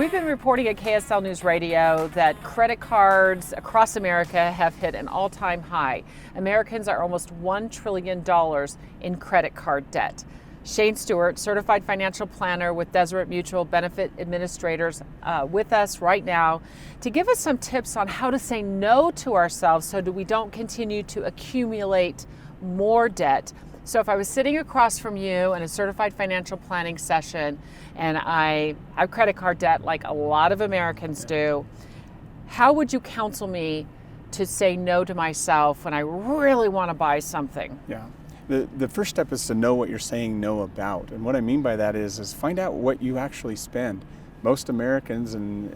We've been reporting at KSL News Radio that credit cards across America have hit an all-time high. Americans are almost $1 trillion in credit card debt. Shane Stewart, certified financial planner with Deseret Mutual Benefit Administrators, with us right now to give us some tips on how to say no to ourselves so that we don't continue to accumulate more debt. So if I was sitting across from you in a certified financial planning session and I have credit card debt like a lot of Americans do, how would you counsel me to say no to myself when I really want to buy something? Yeah. The first step is to know what you're saying no about. And what I mean by that is find out what you actually spend. Most Americans, and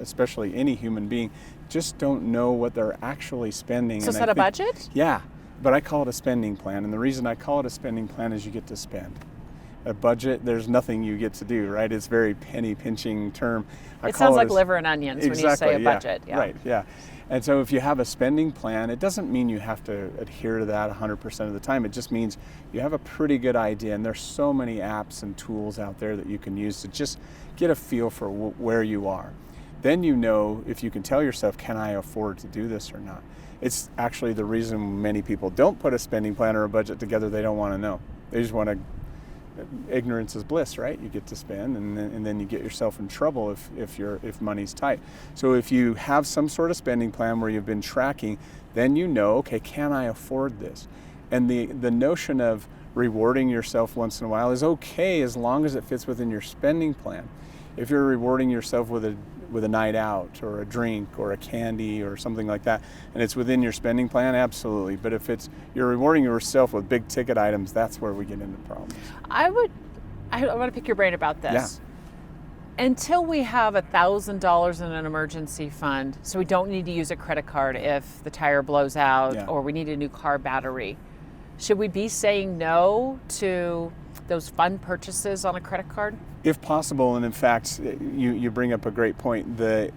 especially any human being, just don't know what they're actually spending. So set a budget? Yeah. But I call it a spending plan, and the reason I call it a spending plan is you get to spend. A budget, there's nothing you get to do, right? It's a very penny pinching term. It sounds like liver and onions when you say a budget. Yeah. Right, yeah. And so if you have a spending plan, it doesn't mean you have to adhere to that 100% of the time. It just means you have a pretty good idea, and there's so many apps and tools out there that you can use to just get a feel for where you are. Then you know if you can tell yourself, can I afford to do this or not? It's actually the reason many people don't put a spending plan or a budget together. They don't want to know. They just want to. Ignorance is bliss, right? You get to spend, and then you get yourself in trouble if money's tight. So if you have some sort of spending plan where you've been tracking, then you know, okay, can I afford this? And the notion of rewarding yourself once in a while is okay as long as it fits within your spending plan. If you're rewarding yourself with a night out or a drink or a candy or something like that, and it's within your spending plan, absolutely. But if you're rewarding yourself with big ticket items, that's where we get into problems. I want to pick your brain about this. Yeah. Until we have $1,000 in an emergency fund, so we don't need to use a credit card if the tire blows out or we need a new car battery, should we be saying no to those fun purchases on a credit card? If possible, and in fact, you bring up a great point. The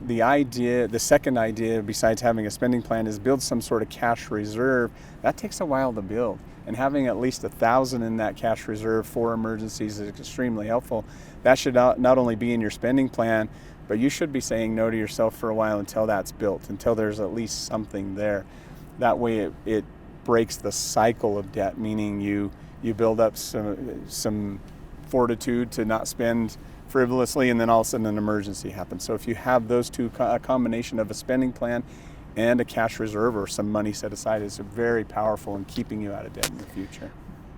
second idea, besides having a spending plan, is build some sort of cash reserve. That takes a while to build, and having at least $1,000 in that cash reserve for emergencies is extremely helpful. That should not only be in your spending plan, but you should be saying no to yourself for a while until that's built, until there's at least something there. That way, it breaks the cycle of debt, meaning you build up some fortitude to not spend frivolously, and then all of a sudden an emergency happens. So if you have those two, a combination of a spending plan and a cash reserve or some money set aside, is very powerful in keeping you out of debt in the future.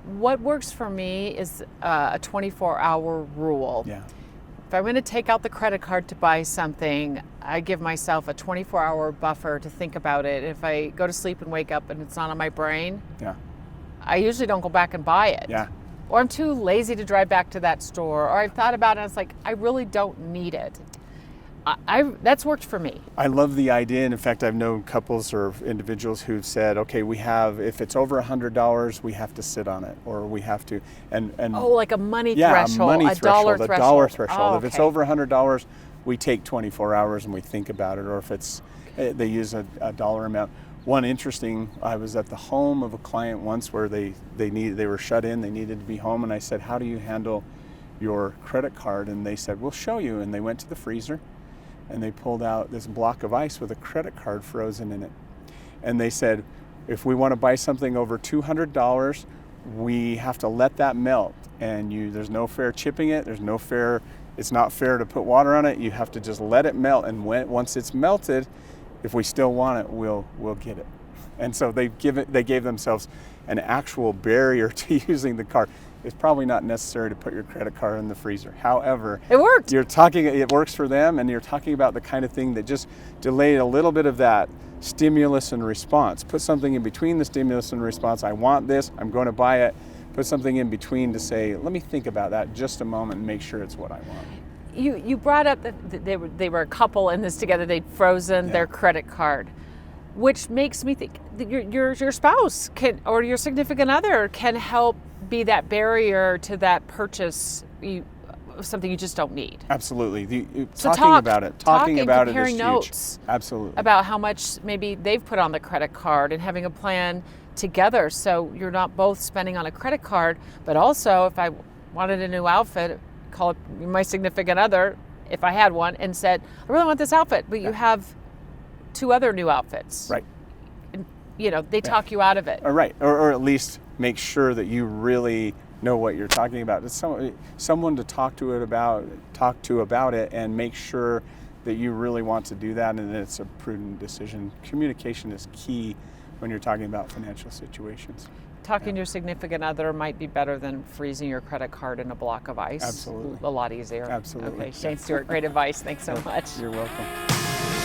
What works for me is a 24-hour rule. Yeah. If I'm going to take out the credit card to buy something, I give myself a 24-hour buffer to think about it. If I go to sleep and wake up and it's not on my brain, I usually don't go back and buy it. Yeah. Or I'm too lazy to drive back to that store, or I've thought about it and it's like, I really don't need it. That's worked for me. I love the idea, and in fact, I've known couples or individuals who've said, okay, if it's over $100, we have to sit on it, or we have to, and like a money threshold, a dollar threshold. Oh, If it's over $100, we take 24 hours and we think about it, or if they use a dollar amount. One interesting, I was at the home of a client once where they were shut in, they needed to be home, and I said, how do you handle your credit card? And they said, we'll show you. And they went to the freezer and they pulled out this block of ice with a credit card frozen in it. And they said, if we want to buy something over $200, we have to let that melt. And there's no fair chipping it, it's not fair to put water on it, you have to just let it melt. And once it's melted, if we still want it, we'll get it. And so they gave themselves an actual barrier to using the card. It's probably not necessary to put your credit card in the freezer. However, it worked. It works for them, and you're talking about the kind of thing that just delayed a little bit of that stimulus and response. Put something in between the stimulus and response. I want this, I'm going to buy it. Put something in between to say, let me think about that just a moment and make sure it's what I want. You brought up that they were a couple in this together. They'd frozen their credit card, which makes me think that your spouse or your significant other can help be that barrier to that purchase of something you just don't need. Absolutely. Talking about it is huge. Notes Absolutely. About how much maybe they've put on the credit card and having a plan together, so you're not both spending on a credit card, but also if I wanted a new outfit, call it my significant other, if I had one, and said, I really want this outfit, but you have 2 other new outfits. Right. And, they talk you out of it. Right. Or at least make sure that you really know what you're talking about. It's someone to talk to about it, and make sure that you really want to do that, and it's a prudent decision. Communication is key when you're talking about financial situations. Talking to your significant other might be better than freezing your credit card in a block of ice. Absolutely. A lot easier. Absolutely. Okay, Shane Stewart, great advice. Thanks so much. You're welcome.